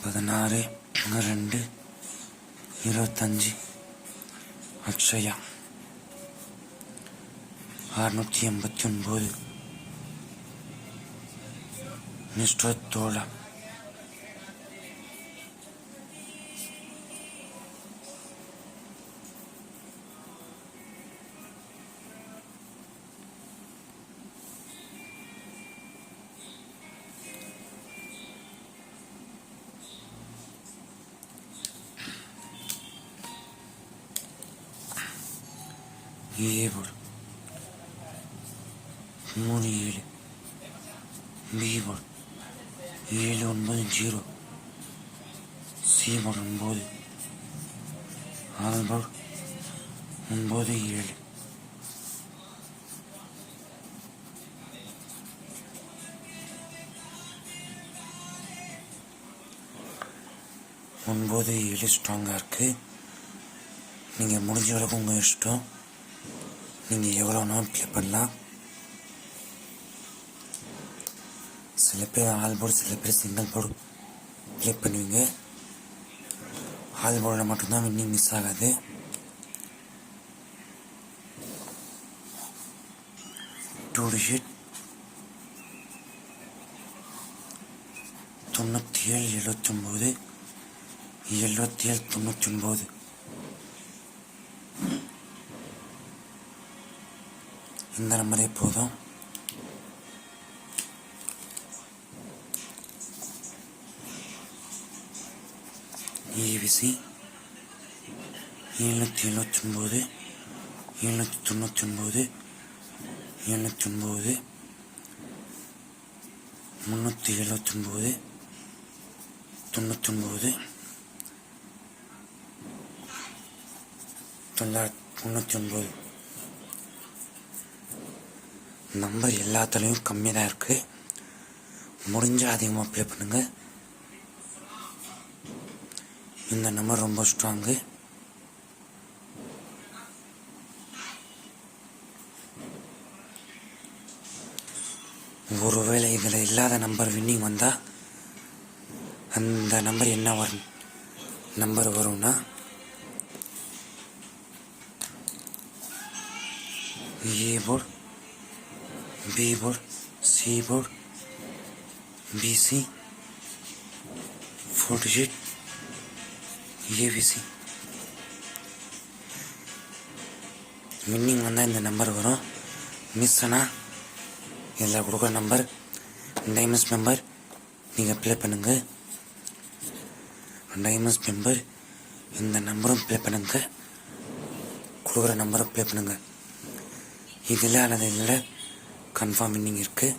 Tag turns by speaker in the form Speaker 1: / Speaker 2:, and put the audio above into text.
Speaker 1: 16/2/25 Akshaya 689 mister தோழா ஏபோல் 37 பிபோல் 790 சிபோல் 9 ஆல்போல் 97 97 ஸ்ட்ராங்காக இருக்குது. நீங்கள் முடிஞ்ச அளவுக்கு உங்கள் இஷ்டம். நீங்கள் எவ்வளோ நாள் ப்ளே பண்ணலாம். சில பேர் ஆல் போர்டு, சில பேர் சிங்கிள் போர்டு ப்ளே பண்ணுவீங்க. ஆல் போர்டில் மட்டும்தான் வின்னிங் மிஸ் ஆகாது. Two digit 97 79 77 99. இந்த நம்பரே போதும். ஏபிசி 779 799 709 379 99 999. நம்பர் எல்லாத்துலேயும் கம்மியாக தான் இருக்குது. முடிஞ்சால் அதிகமாக ப்ளே பண்ணுங்கள். இந்த நம்பர் ரொம்ப ஸ்ட்ராங்கு. ஒருவேளை இதில் இல்லாத நம்பர் வின்னிங் வந்தால் அந்த நம்பர் என்ன நம்பர் வரும்னா A board, B board, C board, BC, 4 digit, ABC. Winning வந்தால் இந்த நம்பர் வரும். மிஸ் ஆனால் இதில் கொடுக்குற நம்பர் டைமண்ட்ஸ் மெம்பர் நீங்கள் ப்ளே பண்ணுங்கள். டைமண்ட்ஸ் மெம்பர் இந்த நம்பரும் ப்ளே பண்ணுங்கள், கொடுக்குற நம்பரும் ப்ளே பண்ணுங்கள். இதில் அல்லது இதில் கன்ஃபார்ம் வின்னிங் இருக்குது.